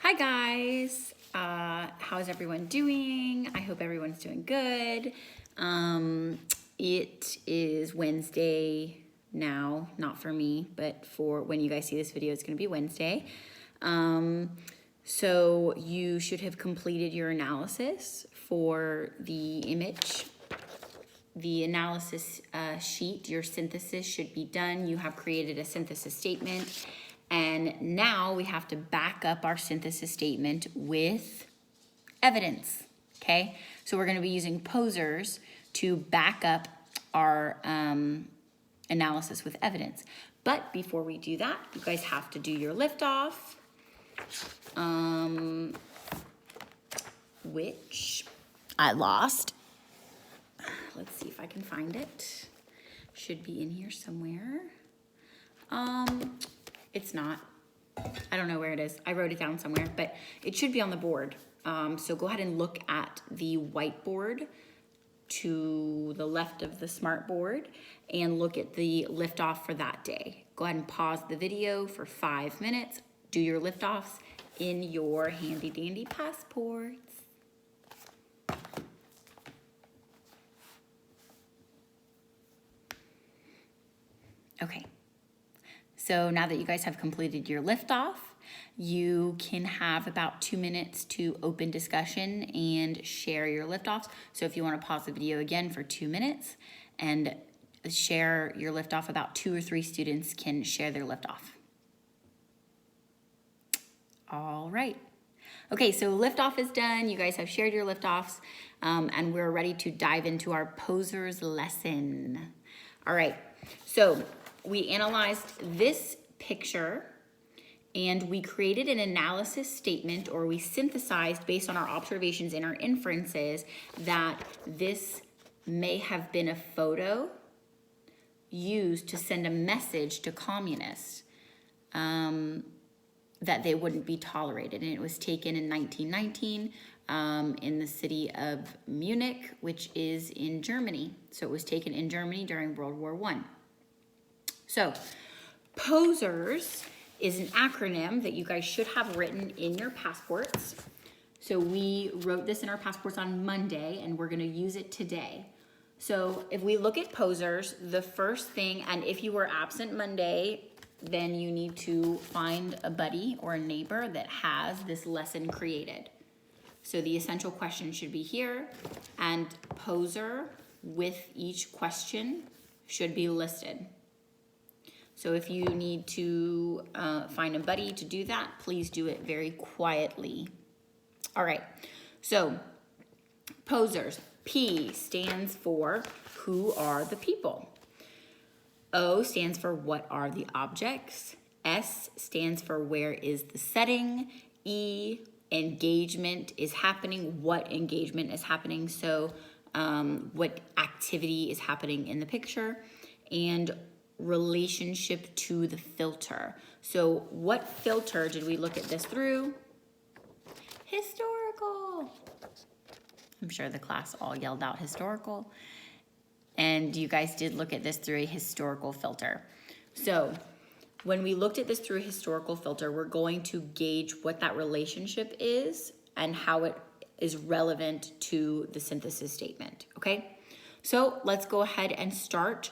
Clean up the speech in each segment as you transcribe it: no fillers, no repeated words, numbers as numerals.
Hi guys, how's everyone doing? I hope everyone's doing good. It is Wednesday now, not for me, but for when you guys see this video, it's gonna be Wednesday. So you should have completed your analysis for the image. The analysis sheet, your synthesis should be done. You have created a synthesis statement. And now we have to back up our synthesis statement with evidence, okay? So we're gonna be using posers to back up our analysis with evidence. But before we do that, you guys have to do your liftoff, which I lost. Let's see if I can find it. Should be in here somewhere. It's not. I don't know where it is. I wrote it down somewhere, but it should be on the board. So go ahead and look at the whiteboard to the left of the smart board and look at the liftoff for that day. Go ahead and pause the video for 5 minutes. Do your liftoffs in your handy dandy passports. Okay. So now that you guys have completed your liftoff, you can have about 2 minutes to open discussion and share your liftoffs. So if you want to pause the video again for 2 minutes and share your liftoff, about 2 or 3 students can share their liftoff. All right. Okay, so liftoff is done. You guys have shared your liftoffs, and we're ready to dive into our posers lesson. All right, so we analyzed this picture and we created an analysis statement, or we synthesized based on our observations and our inferences that this may have been a photo used to send a message to communists that they wouldn't be tolerated. And it was taken in 1919 in the city of Munich, which is in Germany. So it was taken in Germany during World War I. So, posers is an acronym that you guys should have written in your passports. So we wrote this in our passports on Monday, and we're gonna use it today. So if we look at posers, the first thing, and if you were absent Monday, then you need to find a buddy or a neighbor that has this lesson created. So the essential question should be here, and poser with each question should be listed. So if you need to find a buddy to do that, please do it very quietly. All right, so posers. P stands for who are the people. O stands for what are the objects. S stands for where is the setting. E, engagement is happening, what engagement is happening. So what activity is happening in the picture. And relationship to the filter. So what filter did we look at this through? Historical. I'm sure the class all yelled out historical. And you guys did look at this through a historical filter. So when we looked at this through a historical filter, we're going to gauge what that relationship is and how it is relevant to the synthesis statement, okay? So let's go ahead and start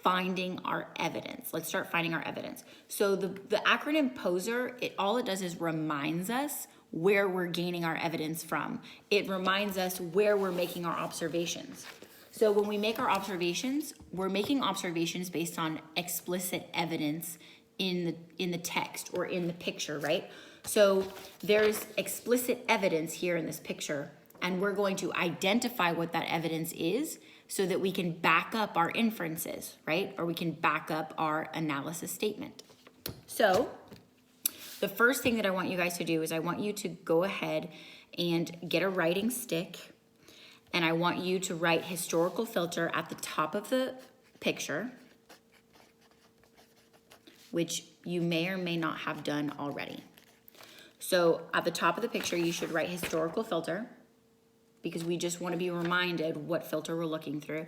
finding our evidence. Let's start finding our evidence. So the acronym POSER, all it does is reminds us where we're gaining our evidence from. It reminds us where we're making our observations. So when we make our observations, we're making observations based on explicit evidence in the text or in the picture, right? So there's explicit evidence here in this picture, and we're going to identify what that evidence is so that we can back up our inferences, right? Or we can back up our analysis statement. So the first thing that I want you guys to do is I want you to go ahead and get a writing stick, and I want you to write historical filter at the top of the picture, which you may or may not have done already. So at the top of the picture, you should write historical filter, because we just want to be reminded what filter we're looking through.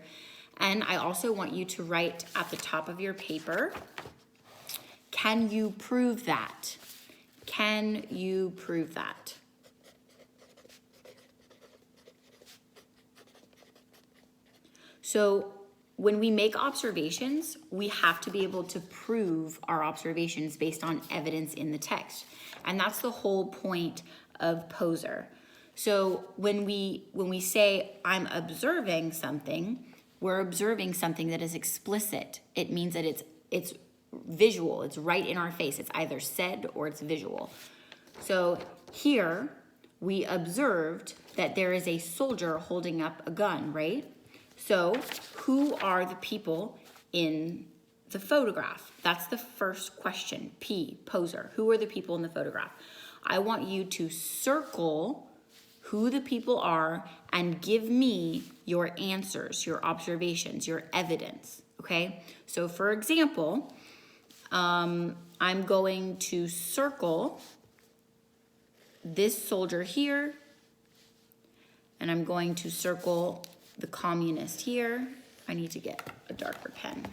And I also want you to write at the top of your paper, can you prove that? Can you prove that? So when we make observations, we have to be able to prove our observations based on evidence in the text. And that's the whole point of poser. So when we say I'm observing something, we're observing something that is explicit. It means that it's visual, it's right in our face. It's either said or it's visual. So here we observed that there is a soldier holding up a gun, right? So who are the people in the photograph? That's the first question. P, poser. Who are the people in the photograph? I want you to circle who the people are and give me your answers, your observations, your evidence, okay? So for example, I'm going to circle this soldier here, and I'm going to circle the communist here. I need to get a darker pen.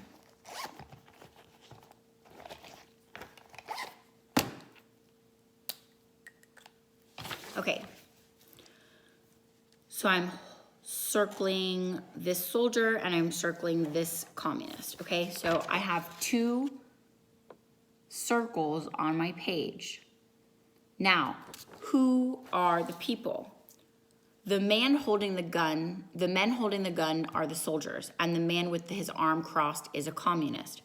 Okay. So I'm circling this soldier and I'm circling this communist, okay? So I have two circles on my page. Now, who are the people? The man holding the gun, the men holding the gun are the soldiers, and the man with his arm crossed is a communist.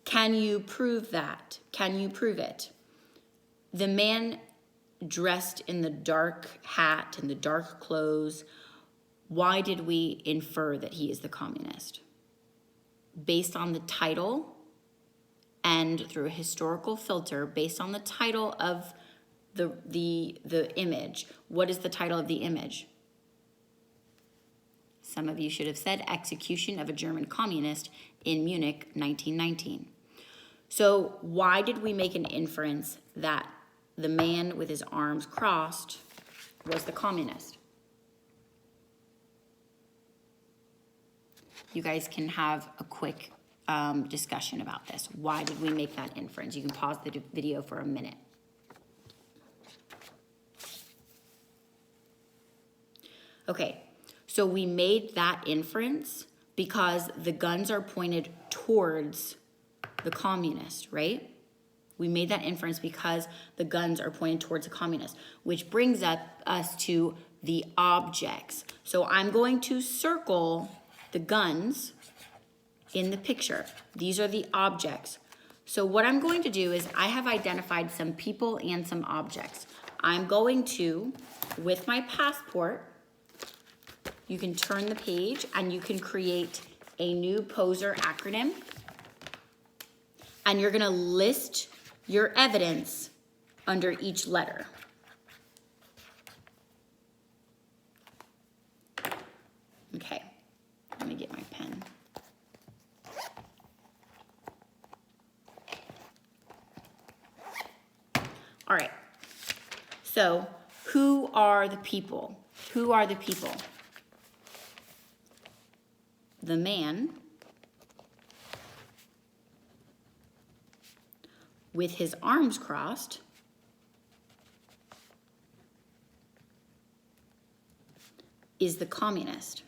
Can you prove that? Can you prove it? The man dressed in the dark hat and the dark clothes, why did we infer that he is the communist? Based on the title and through a historical filter, based on the title of the image. What is the title of the image? Some of you should have said Execution of a German Communist in Munich, 1919. So why did we make an inference that the man with his arms crossed was the communist? You guys can have a quick discussion about this. Why did we make that inference? You can pause the video for a minute. Okay, so we made that inference because the guns are pointed towards the communist, right? We made that inference because the guns are pointed towards the communist, which brings us to the objects. So I'm going to circle the guns in the picture. These are the objects. So what I'm going to do is I have identified some people and some objects. I'm going to, with my passport, you can turn the page and you can create a new poser acronym. And you're gonna list your evidence under each letter. Okay, let me get my pen. All right, so who are the people? Who are the people? The man with his arms crossed is the communist.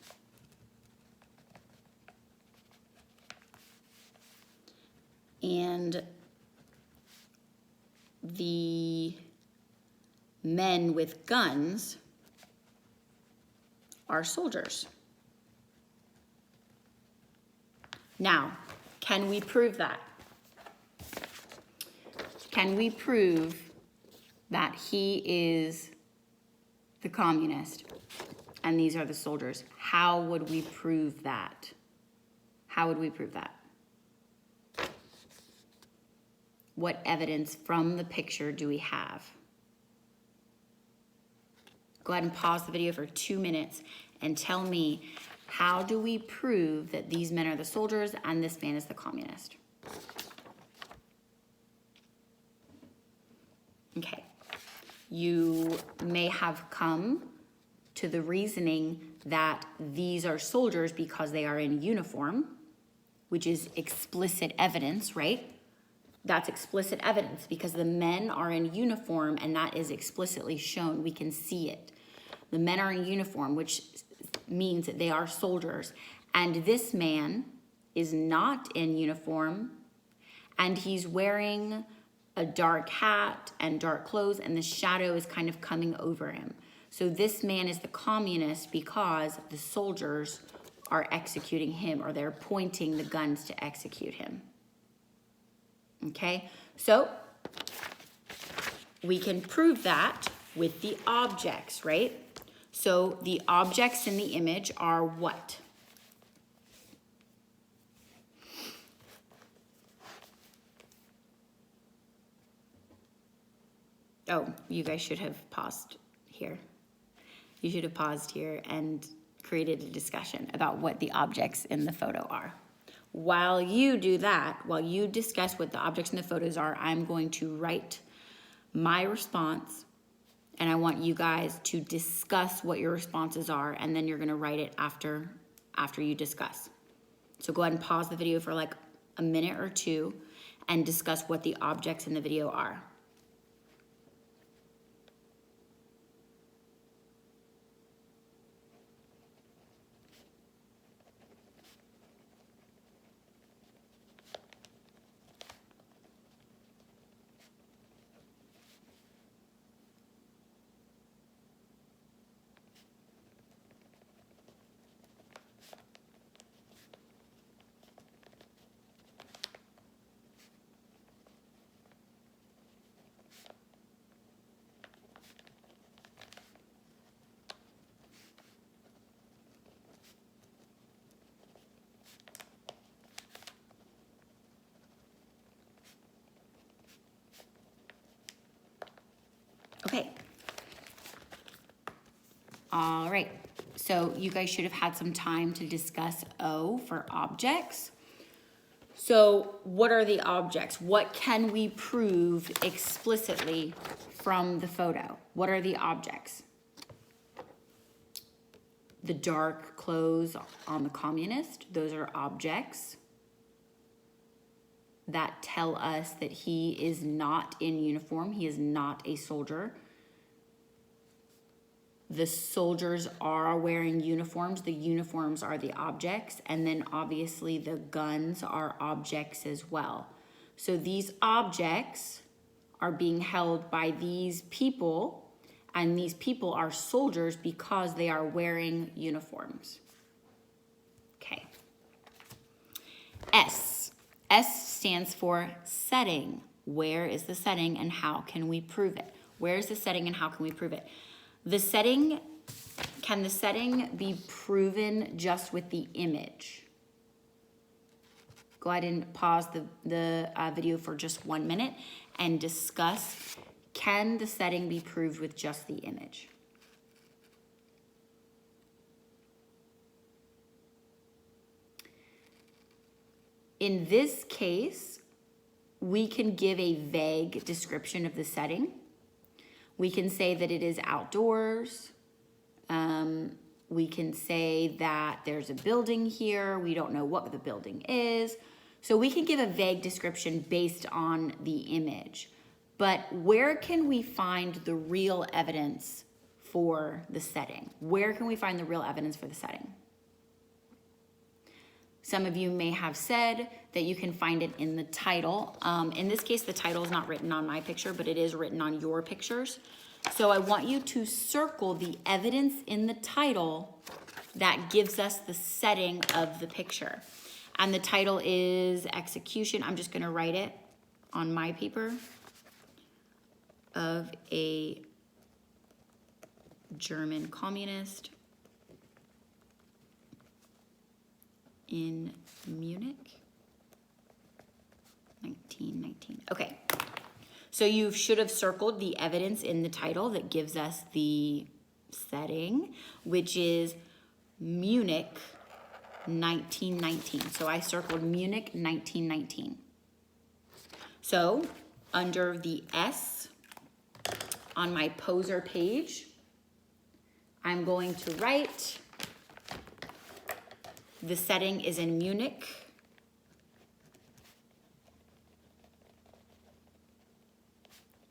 And the men with guns are soldiers. Now, can we prove that? Can we prove that he is the communist and these are the soldiers? How would we prove that? How would we prove that? What evidence from the picture do we have? Go ahead and pause the video for 2 minutes and tell me, how do we prove that these men are the soldiers and this man is the communist? Okay, you may have come to the reasoning that these are soldiers because they are in uniform, which is explicit evidence, right? That's explicit evidence because the men are in uniform and that is explicitly shown. We can see it. The men are in uniform, which means that they are soldiers. And this man is not in uniform and he's wearing a dark hat and dark clothes and the shadow is kind of coming over him. So this man is the communist because the soldiers are executing him or they're pointing the guns to execute him. Okay, so we can prove that with the objects, right? So the objects in the image are what? Oh, you guys should have paused here. You should have paused here and created a discussion about what the objects in the photo are. While you do that, while you discuss what the objects in the photos are, I'm going to write my response and I want you guys to discuss what your responses are and then you're gonna write it after you discuss. So go ahead and pause the video for like a minute or two and discuss what the objects in the video are. Okay. All right. So you guys should have had some time to discuss O for objects. So what are the objects? What can we prove explicitly from the photo? What are the objects? The dark clothes on the communist, those are objects that tell us that he is not in uniform. He is not a soldier. The soldiers are wearing uniforms. The uniforms are the objects. And then obviously the guns are objects as well. So these objects are being held by these people, and these people are soldiers because they are wearing uniforms. Okay. S. S stands for setting. Where is the setting and how can we prove it? Where is the setting and how can we prove it? The setting, can the setting be proven just with the image? Go ahead and pause the video for just 1 minute and discuss, can the setting be proved with just the image? In this case, we can give a vague description of the setting. We can say that it is outdoors. We can say that there's a building here. We don't know what the building is. So we can give a vague description based on the image. But where can we find the real evidence for the setting? Where can we find the real evidence for the setting? Some of you may have said that you can find it in the title. In this case, the title is not written on my picture, but it is written on your pictures. So I want you to circle the evidence in the title that gives us the setting of the picture. And the title is Execution. I'm just gonna write it on my paper of a German communist in Munich, 1919. Okay, so you should have circled the evidence in the title that gives us the setting, which is Munich, 1919. So I circled Munich, 1919. So under the S on my poser page, I'm going to write the setting is in Munich.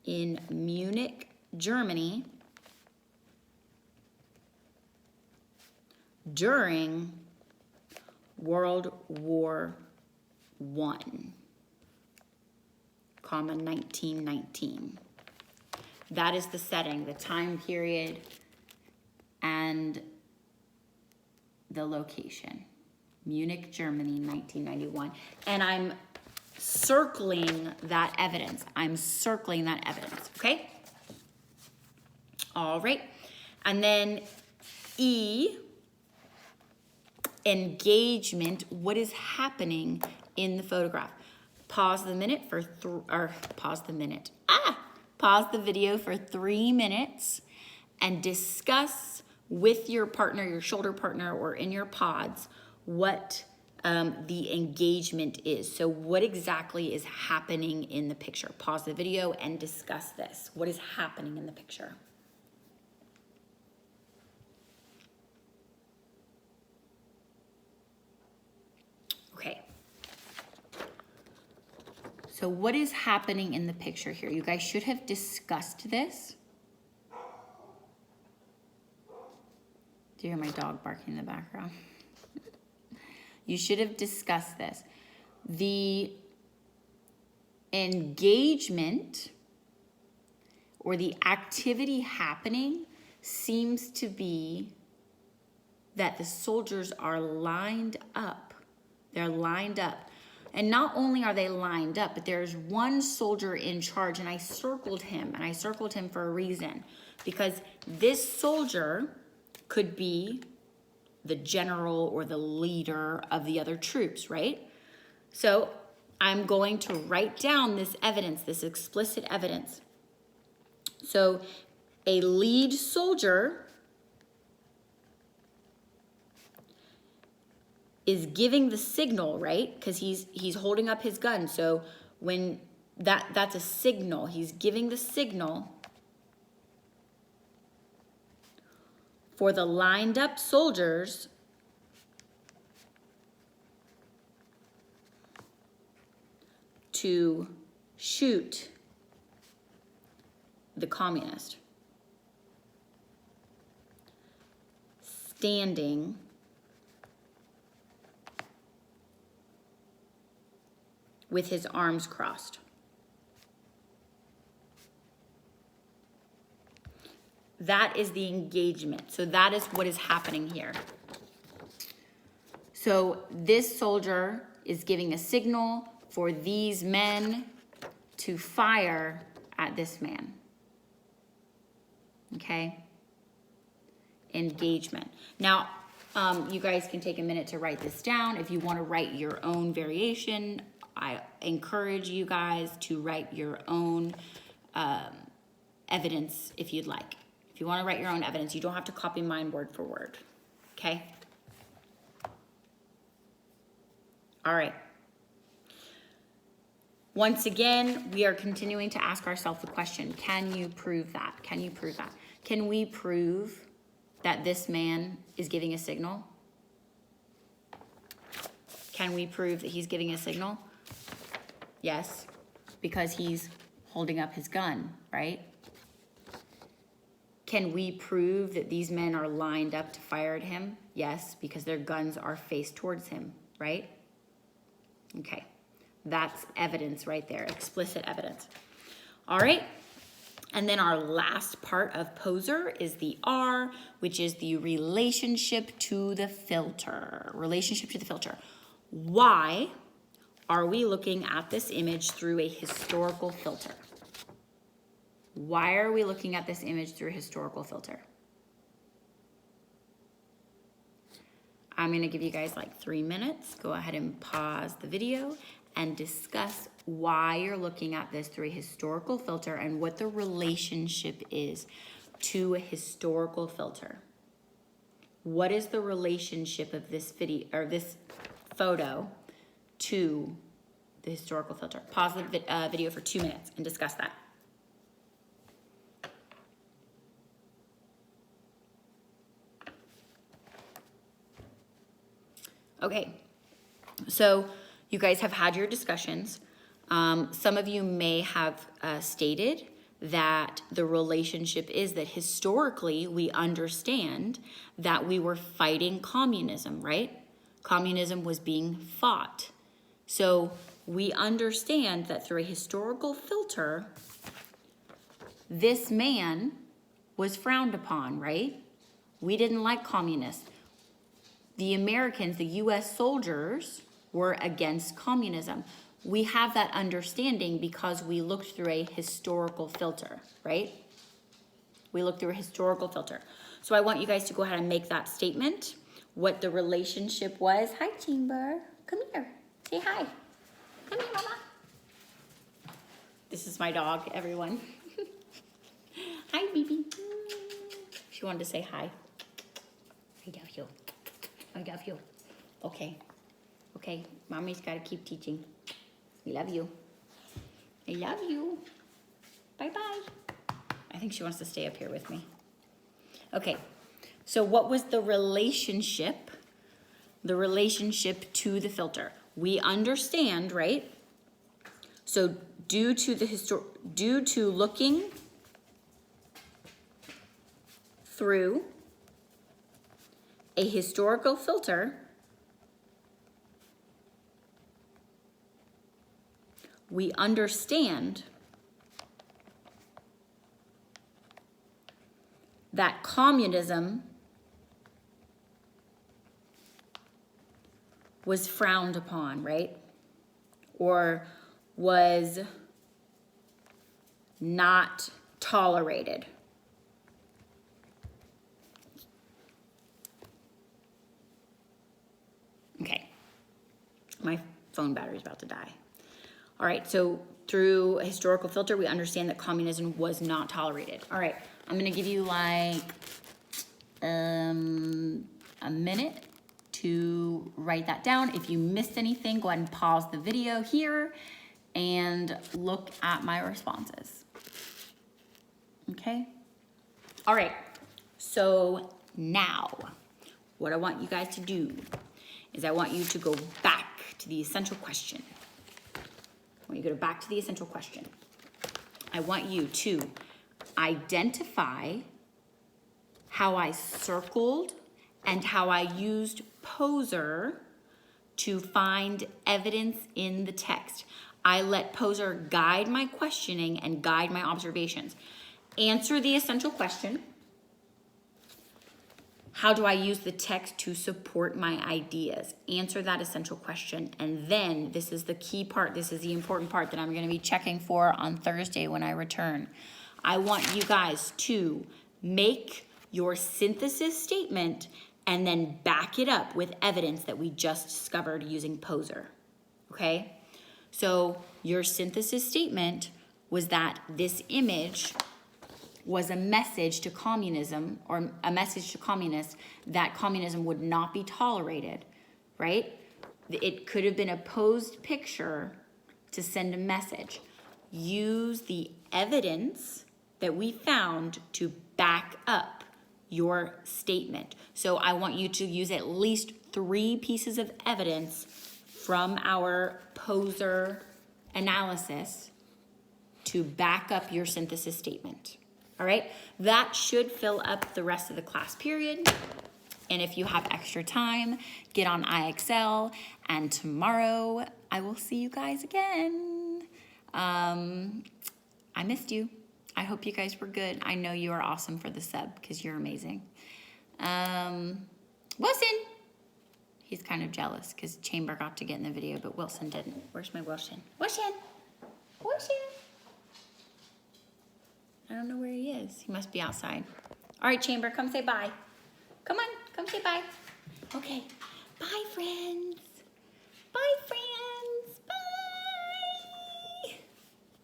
in Munich, Germany during World War I, 1919. That is the setting, the time period, and the location. Munich, Germany, 1991. And I'm circling that evidence. Okay? All right. And then E, engagement. What is happening in the photograph? Pause the video for 3 minutes and discuss with your partner, your shoulder partner, or in your pods, what the engagement is. So what exactly is happening in the picture? Pause the video and discuss this. What is happening in the picture? Okay. So what is happening in the picture here? You guys should have discussed this. Do you hear my dog barking in the background? You should have discussed this. The engagement or the activity happening seems to be that the soldiers are lined up. They're lined up. And not only are they lined up, but there's one soldier in charge, and I circled him, for a reason. Because this soldier could be the general or the leader of the other troops, right? So I'm going to write down this evidence, this explicit evidence. So a lead soldier is giving the signal, right? Because he's holding up his gun. So when that's a signal, he's giving the signal for the lined up soldiers to shoot the communist standing with his arms crossed. That is the engagement. So that is what is happening here. So this soldier is giving a signal for these men to fire at this man. Okay? Engagement. Now, you guys can take a minute to write this down. If you want to write your own variation, I encourage you guys to write your own evidence if you'd like. If you want to write your own evidence, you don't have to copy mine word for word. Okay? All right. Once again, we are continuing to ask ourselves the question, can you prove that? Can you prove that? Can we prove that this man is giving a signal? Can we prove that he's giving a signal? Yes, because he's holding up his gun, right? Can we prove that these men are lined up to fire at him? Yes, because their guns are faced towards him, right? Okay, that's evidence right there, explicit evidence. All right, and then our last part of poser is the R, which is the relationship to the filter. Relationship to the filter. Why are we looking at this image through a historical filter? Why are we looking at this image through a historical filter? I'm gonna give you guys like 3 minutes. Go ahead and pause the video and discuss why you're looking at this through a historical filter and what the relationship is to a historical filter. What is the relationship of this video or this photo to the historical filter? Pause the video for 2 minutes and discuss that. Okay, so you guys have had your discussions. Some of you may have stated that the relationship is that historically we understand that we were fighting communism, right? Communism was being fought. So we understand that through a historical filter, this man was frowned upon, right? We didn't like communists. The Americans, the US soldiers, were against communism. We have that understanding because we looked through a historical filter, right? We looked through a historical filter. So I want you guys to go ahead and make that statement, what the relationship was. Hi, Chamber. Come here. Say hi. Come here, Mama. This is my dog, everyone. Hi, baby. She wanted to say hi. I love you. I love you. Okay. Okay, Mommy's got to keep teaching. I love you. I love you. Bye-bye. I think she wants to stay up here with me. Okay, so what was the relationship? The relationship to the filter. We understand, right? So due to looking through a historical filter, we understand that communism was frowned upon, right? Or was not tolerated. Okay, my phone battery's about to die. All right, so through a historical filter, we understand that communism was not tolerated. All right, I'm gonna give you like a minute to write that down. If you missed anything, go ahead and pause the video here and look at my responses. Okay? All right, so now what I want you guys to do is I want you to go back to the essential question. When you go back to the essential question, I want you to identify how I circled and how I used poser to find evidence in the text. I let poser guide my questioning and guide my observations. Answer the essential question. How do I use the text to support my ideas? Answer that essential question. And then, this is the key part, this is the important part that I'm gonna be checking for on Thursday when I return. I want you guys to make your synthesis statement and then back it up with evidence that we just discovered using poser, okay? So your synthesis statement was that this image was a message to communism, or a message to communists that communism would not be tolerated, right? It could have been a posed picture to send a message. Use the evidence that we found to back up your statement. So I want you to use at least 3 pieces of evidence from our poser analysis to back up your synthesis statement. All right, that should fill up the rest of the class period. And if you have extra time, get on IXL, and tomorrow I will see you guys again. I missed you. I hope you guys were good. I know you are awesome for the sub because you're amazing. Wilson, he's kind of jealous because Chamber got to get in the video, but Wilson didn't. Where's my Wilson? Wilson, Wilson. I don't know where he is. He must be outside. All right, Chamber, come say bye. Come on, come say bye. Okay, bye, friends. Bye, friends.